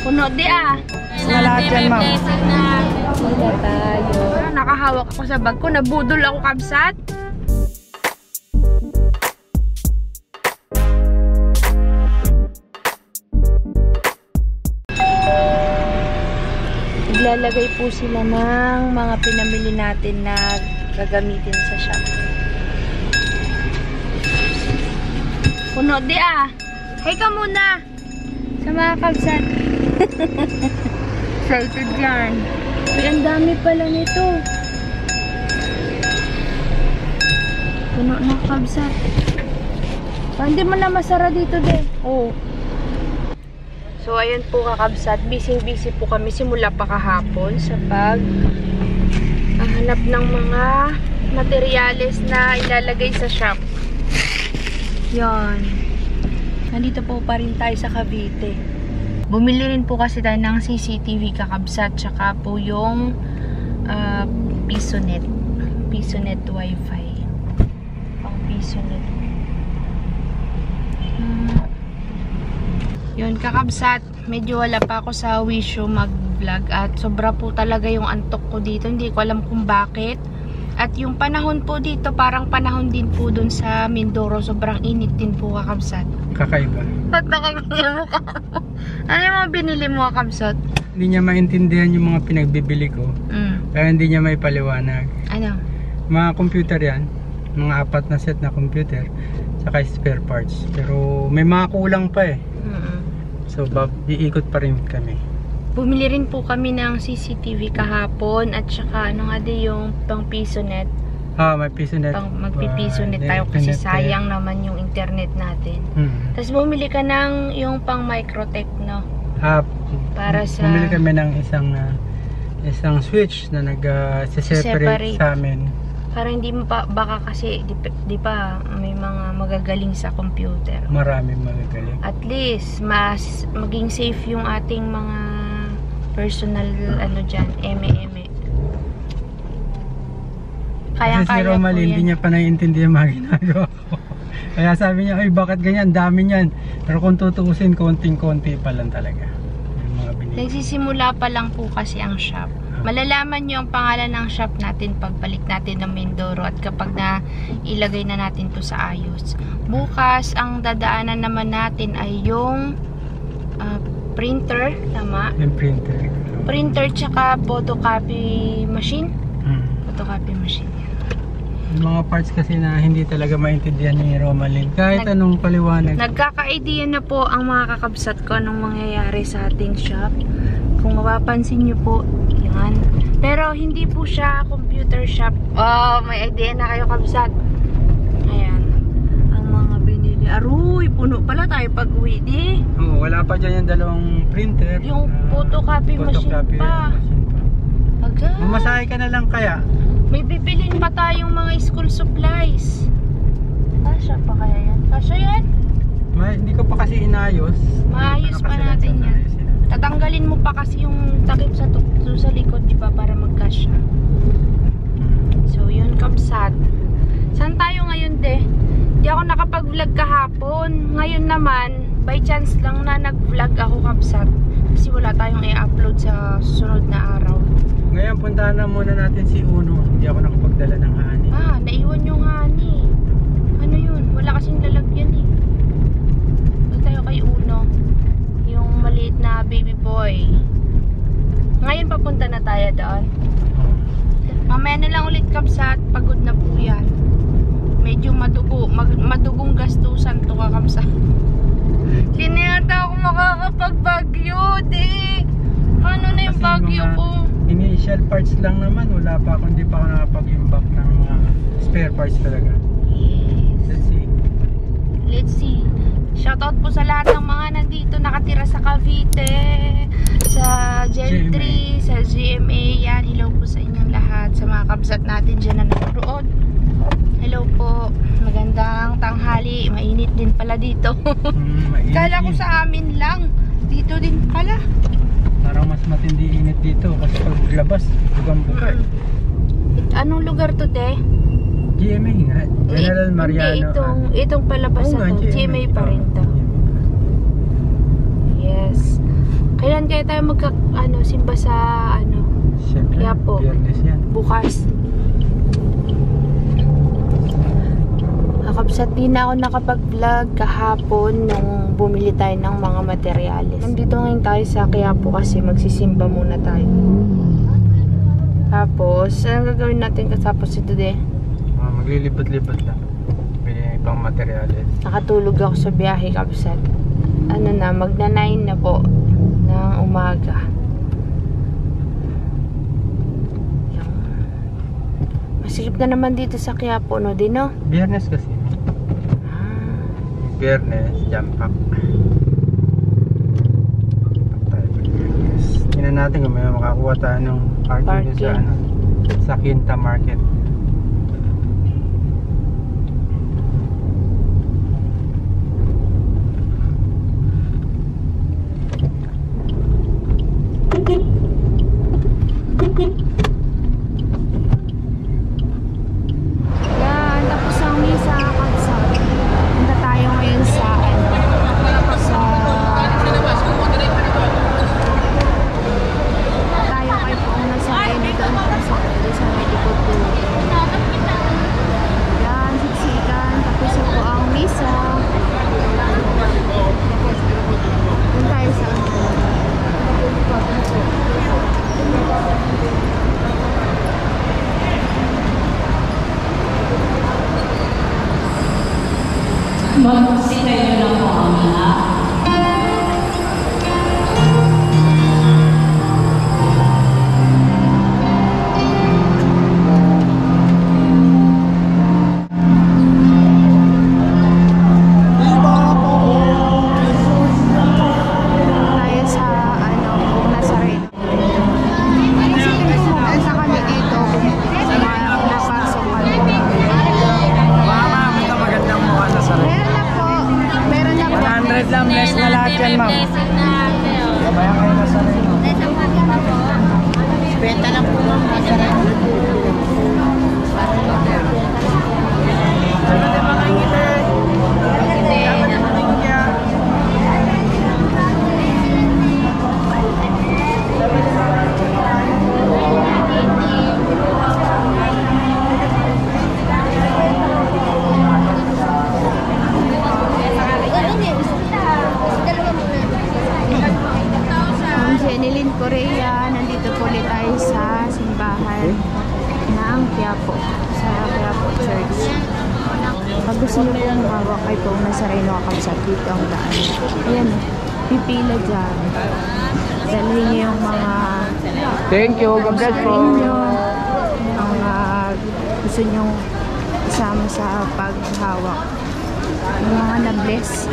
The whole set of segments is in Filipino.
Puno di ah. Wala dyan, ma'am. Wala tayo. Nakahawak ako sa bag ko. Nabudol ako, kabsat. Naglalagay po sila ng mga pinamili natin na gagamitin sa shop. Puno di ah. Hey ka muna. Sa mga kabsat. Excited yan. Uy, ang dami pala nito. Puno na kabsat. Hindi mo na masara dito din. Oh. So, ayun po kakabsat. Busy po kami simula pa kahapon sa paghahanap ng mga materyales na ilalagay sa shop. Yan. Nandito po pa rin tayo sa Cavite. Bumili rin po kasi tayo ng CCTV kakabsat. Tsaka po yung PisoNet. PisoNet Wi-Fi. Pang PisoNet. Yun, kakabsat, medyo wala pa ako sa wisyo mag-vlog at sobra po talaga yung antok ko dito. Hindi ko alam kung bakit. At yung panahon po dito, parang panahon din po dun sa Mindoro. Sobrang init din po, kakabsat. Kakaiba. Ba't nakakaya mo ka? Ano yung mga binili mo, kakabsat? Hindi niya maintindihan yung mga pinagbibili ko. Kaya hindi niya may paliwanag. Ano? Mga computer yan. Mga 4 na set na computer. Saka spare parts. Pero may mga kulang pa eh. So, iikot pa rin kami. Bumili rin po kami ng CCTV kahapon at saka ano nga din yung pang PisoNet. May PisoNet. Magpi-PisoNet tayo kasi sayang naman yung internet natin. Tapos bumili ka ng yung pang Microtech, no? Para sa... Bumili kami ng isang switch na nag-separate sa amin. Para hindi mo pa, baka kasi, di pa, may mga magagaling sa computer. Maraming magagaling. At least, mas maging safe yung ating mga personal, ano dyan, eme-eme. Kasi si Romalie, hindi niya pa naiintindihan mga ginagawa ko. Kaya sabi niya, ay bakit ganyan, dami niyan. Pero kung tutuusin, konting-konti pa lang talaga. Yung mga binili. Nagsisimula pa lang po kasi ang shop. Malalaman nyo ang pangalan ng shop natin pagbalik natin ng Mindoro at kapag na ilagay na natin to sa ayos. Bukas, ang dadaanan naman natin ay yung printer, tama? Yung printer. Printer tsaka photocopy machine. Photocopy machine yan. Yung mga parts kasi na hindi talaga maintindihan ni Romalie. Kahit anong paliwanag. Nagkaka-idea na po ang mga kakabsat ko anong mangyayari sa ating shop. Kung mapapansin nyo po, yan. Pero hindi po siya computer shop. Oh, may idea na kayo, kabsat. Ayan. Ang mga binili. Aruy, puno pala tayo pag-uwi, di? Oo, wala pa dyan yung dalawang printer. Yung photocopy machine pa. Agad. Mamasahe ka na lang kaya? May bibilin pa tayong mga school supplies. Kasya pa kaya yan? Kasya yan? Hindi ko pa kasi inayos. Maayos pa natin yan. Tatanggalin mo pa kasi yung takip sa likod, di ba, para magkasya. So, yun, kabsat. Saan tayo ngayon, de? Di ako nakapag-vlog kahapon. Ngayon naman, by chance lang na nag-vlog ako, kabsat. Kasi wala tayong i-upload sa susunod na araw. Ngayon, puntahan na muna natin si Uno. Hindi ako nakapagdala ng honey. Naiwan yung honey. Ano yun? Wala kasing lalagyan eh. Doon tayo kay Uno. Yung maliit na baby boy. Ngayon papunta na tayo doon. Mamaya na lang ulit, kabsat. Pagod na po yan. Medyo madugong gastusan to, kakabsat. Hindi yata ako makakapag-Baguio, di. Paano na yung Baguio ko? Initial parts lang naman. Wala pa ako, hindi pa ako nakapag-imbak ng spare parts talaga. Yes. Let's see. Let's see. Shoutout po sa lahat ng mga nandito nakatira sa Cavite, sa Gen 3, sa GMA. Yan, hello po sa inyong lahat. Sa mga kabsat natin dyan na nanonood. Hello po. Magandang tanghali. Mainit din pala dito. Kala ko sa amin lang. Dito din pala. Parang mas matindi init dito kasi paglabas, bugang-bugang. Anong lugar to, te? GMA nga. General Mariano. Hindi, itong palabas na to. GMA pa rin to. Yes. Kailan Kailan kaya tayo simba sa Siyempre, Kaya po. Biyernes yan. bukas? Kakabsat, di na ako nakapag-vlog kahapon nung bumili tayo ng mga materyales. Nandito ngayon tayo sa Quiapo kasi magsisimba muna tayo. Tapos, anong gagawin natin katapos ito de? Maglilibot-libot lang. May pang materyales. Nakatulog ako sa biyahe, kabsat. Magna 9 na po ng umaga. Masikip na naman dito sa Quiapo, no? Di, no? Biyernes kasi. Biyernes, jam pack. Tingnan natin kung may makakuha tayo ng parking sa sa Quinta Market. Yan, tapos ang misa kabsat. Punta tayo ngayon sa tayo kay Pong Nazareno doon sa Medicod po. Yan, siksikan. Tapos na po ang misa. Doon tayo sa Magpusitayo na po ang lahat. tayo sa Pong Nazareno. Pumunta kami dito sa mga napasok kami. Mama, magandang mukha na sa Meron na po. 100 lang, less na lahat yan, ma'am. Bayan kayo na sa rin. Benta lang po lang. Ang Jenilyn Korea, nandito po ulit tayo sa simbahan ng Quiapo, sa Quiapo Church. Pag gusto niyo pong hawak kay Pong Nazareno kakabsat, dito ang daan. Ayan, pipila dyan. Dalhin niyo yung mga Thank you, God bless po. inyo, ang gusto niyong isama sa paghawak. Yung mga na-bless.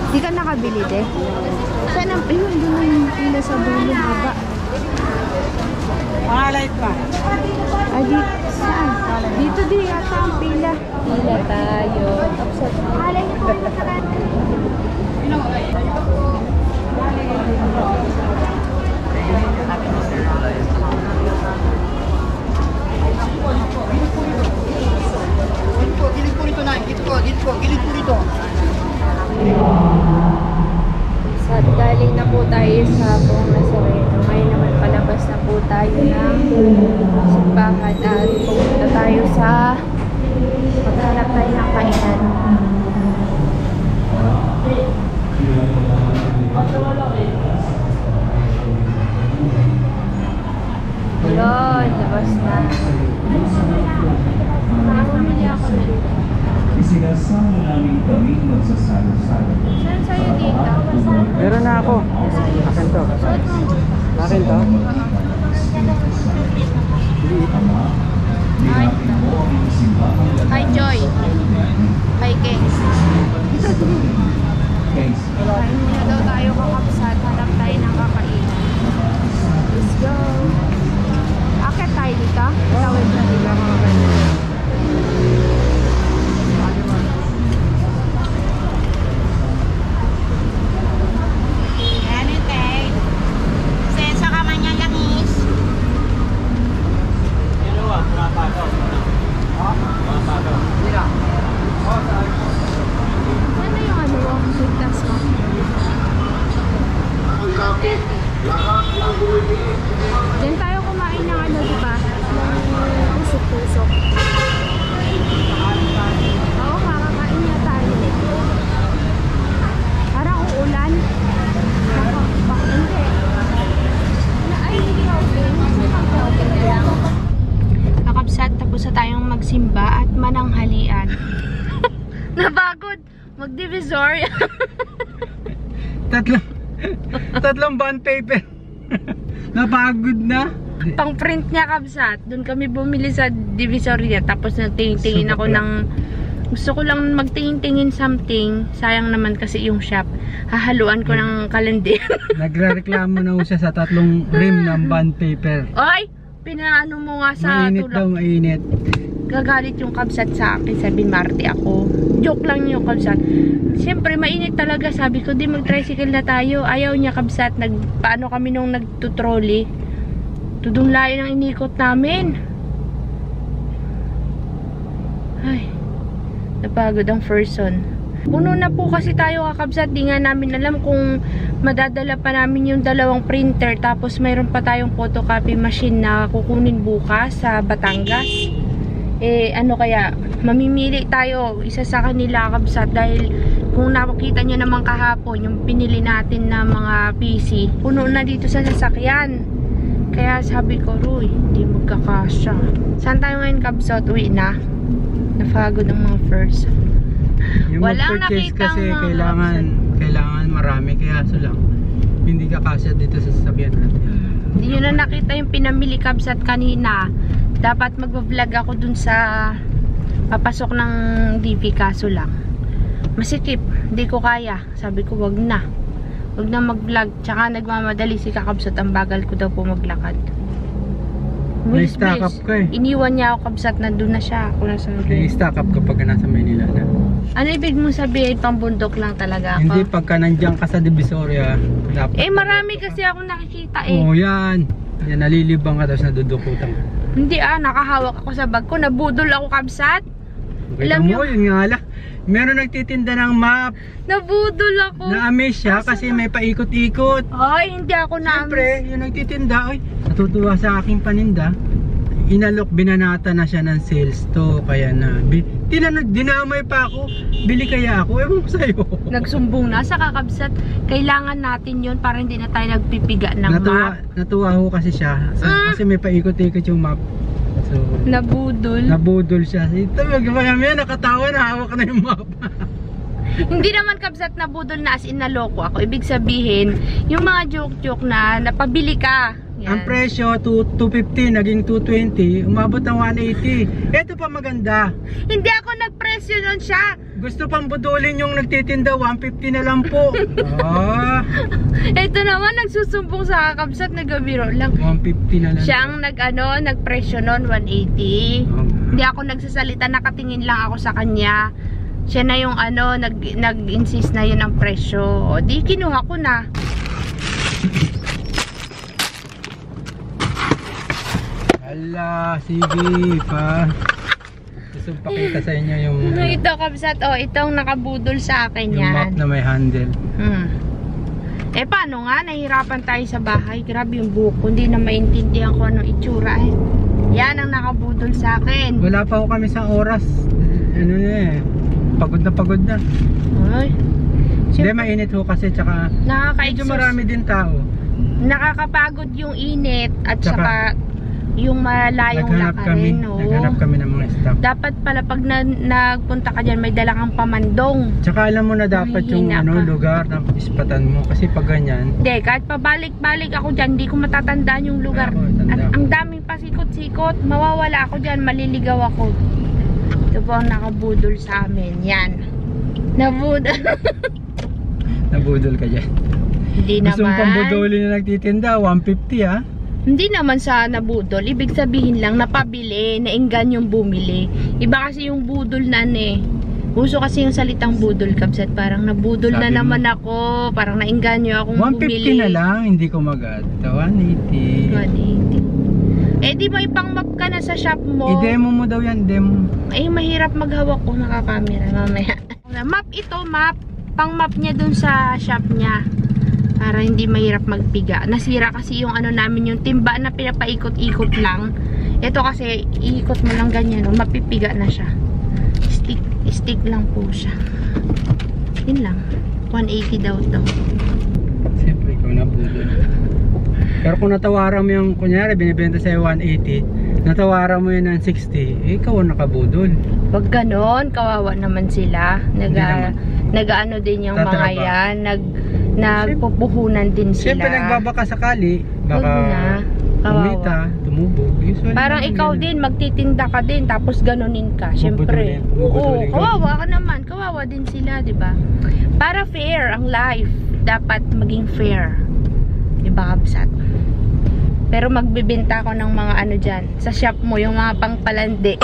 Di ka nakabili, de? Saan ang doon yung pila sa dulo, haba. Mga light pa. Ay, dito. Saan? Dito din yata ang pila. Pila tayo. Alay niyo po sa Gilid po rito na. Gilid po rito. So, galing na po tayo sa Pong Nazareno. Ngayon naman palabas na po tayo ng simbahan at pupunta tayo sa maghanap tayo ng kainan. Yun, labas na. Bumili ako dito. Isinasama namin kami magsasalo-salo. Saan sa'yo dito? Meron na ako. Akin to. Akin to. Ama, linapin mo ang simbahan Hi, Joy. Hi, Kings. case. Kain muna daw tayo kakapsat. Hanap tayo ng kakainan. Let's go. Akit tayo dito. Tawid na dito mga ganyan. Sensa ka man yan langis. Diyan tayo kumain ng ano, di ba? Ng tusok-tusok. Oo, makakain na tayo. Parang uulan. Hindi. Ay, hindi okay. Kakabsat, tapos na tayong magsimba at mananghalian. Napagod. Mag-divisoria. Tatlong bond paper. Napagod na. Pang print niya, kabsat. Doon kami bumili sa Divisoria. Tapos nagtingin-tingin ako ng... Gusto ko lang magtingin-tingin something. Sayang naman kasi yung shop. Hahaluan ko ng kalendir. Nagrereklamo na siya sa 3 rim ng bond paper. Oy! Pinaano mo nga sa Mainit daw, tulak. mainit. Gagalit yung kabsat sa akin. Sabi, Marte ako. Joke lang yung kabsat. Siyempre, mainit talaga. Sabi ko, di mag-tricycle na tayo. Ayaw niya kabsat. Paano kami nung nagtutrolley? Tudong layo ng inikot namin. Ay, napagod ang person. Puno na po kasi tayo kakabsat. Di nga namin alam kung madadala pa namin yung 2 printer. Tapos mayroon pa tayong photocopy machine na kukunin bukas sa Batangas. Eh, ano kaya, mamimili tayo isa sa kanila kabsat dahil kung nakikita nyo naman kahapon yung pinili natin na mga PC, puno na dito sa sasakyan. Kaya sabi ko, Roy, hindi magkakasya. Saan tayo ngayon kabsat? Uwi na. Napagod ang mga first. Yung Walang mag-purchase nakitang kasi mga kailangan marami, kaya lang hindi ka kasya dito sa sasakyan natin. Hindi nyo na nakita yung pinamili kabsat kanina. Dapat mag-vlog ako dun sa papasok ng DV, kaso lang masikip, hindi ko kaya. Sabi ko wag na mag-vlog, tsaka nagmamadali si kakabsat, ang bagal ko daw po maglakad. Na-stack up ka eh. Iniwan niya ako kabsat, nandun na siya. Ako nasa Na-stack up kapag nasa Maynila na. ano ibig mo sabihin, pambundok lang talaga ako? Hindi, pagka nandiyan ka sa Divisoria, dapat. Eh marami kasi ako nakikita eh. Oo, yan. Yan, nalilibang ka tapos nadudukutan ka. Hindi nakahawak ako sa bag ko, nabudol ako kabsat. Okay, Alam mo, yun nga lang. Meron nagtitinda ng map. Nabudol ako. Na-amaze siya kasi may paikot-ikot. Ay, hindi ako Siyempre, yung nagtitinda, ay, natutuwa sa aking paninda. Inalok, binanata na siya ng sales to. Kaya na, dinamay pa ako. Bili kaya ako, ewan ko sa'yo. Nagsumbong na sa kakabsat. Kailangan natin yun para hindi na tayo nagpipiga ng map. Natuwa ho kasi siya. Kasi may paikot-ikot yung map. So, nabudol siya. Ito, magmamaya nakatawa na, hawak na yung map. Hindi naman kabsat nabudol na as in naloko ako. Ibig sabihin, yung mga joke-joke na napabili ka. Yan. Ang presyo, 250, naging 220, umabot ng 180. Ito pa maganda. Hindi ako nagpresyo nun siya. Gusto pang budulin yung nagtitinda, 150 na lang po. Ito naman, nagsusumbong sa kakabsat, nagabiro lang. 150 na lang. Siyang nagpresyo nun, 180. Hindi ako nagsasalita, nakatingin lang ako sa kanya. Siya na yung nag-insist na yun ang presyo. O di, kinuha ko na. Ala, sige pa. Gusto pakita sa inyo yung Ito kabsat, itong nakabudol sa akin yung yan. map na may handle. Eh paano nga, nahihirapan tayo sa bahay. Grabe yung buhok ko, hindi na maintindihan ko anong itsura eh. Yan ang nakabudol sa akin. Wala pa ako kami sa oras. Ano na eh, pagod na. Ay. Hindi, mainit ho kasi, tsaka medyo marami din tao. Nakakapagod yung init at saka yung malayong lakarin. Naghanap kami ng mga staff. Dapat pala pag nagpunta ka dyan, may dala kang pamandong. Tsaka alam mo na dapat yung lugar na ispatan mo. Kasi pag ganyan, hindi, kahit pabalik-balik ako dyan, hindi ko matatandaan yung lugar. At ang daming pasikot-sikot, mawawala ako dyan, maliligaw ako. Ito po ang nakabudol sa amin. Yan. Nabudol. Nabudol ka dyan. Hindi naman. Gusto mong pambudolin na nagtitinda, 150 ha? Hindi naman sa nabudol. Ibig sabihin lang, napabili, nainggan yung bumili. Iba kasi yung budol na Uso kasi yung salitang budol, kabsat. Parang nabudol Sabi na mo, naman ako. Parang nainggan nyo akong 150 bumili. 150 na lang, hindi ko mag-add. 180. 180. Eh, di ba ipang-map ka na sa shop mo? I-demo mo daw yan, demo. Eh, mahirap maghawak ko nakakamera mamaya. Map ito, map. Pang-map niya dun sa shop niya. Para hindi mahirap magpiga. Nasira kasi yung ano namin, yung timba na pinapaikot-ikot lang. Ito kasi, iikot mo lang ganyan, no? Mapipiga na siya. Stick lang po siya. Yun lang. 180 daw to. Siyempre, ikaw na budol. Pero kung natawaran mo yung, kunyari, binibenta sa'yo 180, natawaran mo yun ng 60, eh, ikaw ang nakabudol. Wag ganon, kawawa naman sila. Nag-ano din yung mga Tatraba. yan. Nagpupuhunan din sila. Siyempre, nagbabaka sakali, Wag baka na. Kawawa. kumita, tumubog. Usually, Parang naman ikaw yun. din, magtitinda ka din, tapos ganunin ka. Siyempre. Bubudulin. Oo, Bubudulin ka. kawawa ka naman. Kawawa din sila, di ba? Para fair ang life. Dapat maging fair. Di ba, Kabsat? Pero magbibenta ako ng mga ano dyan. Sa shop mo, yung mga pangpalandi.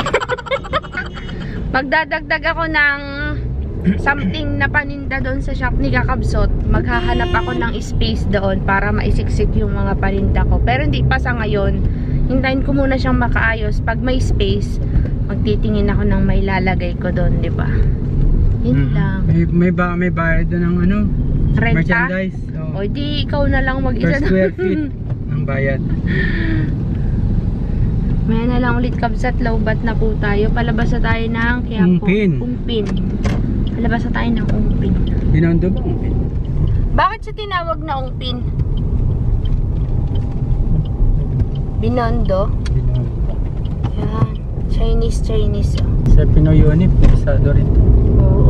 Magdadagdag ako ng something na paninda doon sa shop ni Kakabsot. Maghahanap ako ng space doon para maisiksik yung mga paninda ko. Pero hindi pa sa ngayon. Hintayin ko muna siyang makaayos. Pag may space, magtitingin ako ng may lalagay ko doon, di ba? Yun lang. May bayad doon ng ano? Renta? Merchandise. O di, ikaw na lang mag-isa Per square feet ang bayad. May na lang ulit, Kabsat. Lowbat na po tayo. Palabas na tayo ng Ungpin. Ungpin. Palabas na tayo ng Ungpin. Binondo ba? Ungpin? Bakit siya tinawag na Ungpin? Binondo? Binondo. Yan. Chinese. Oh. Sa Pinoy Unip, pisado rin. Oo.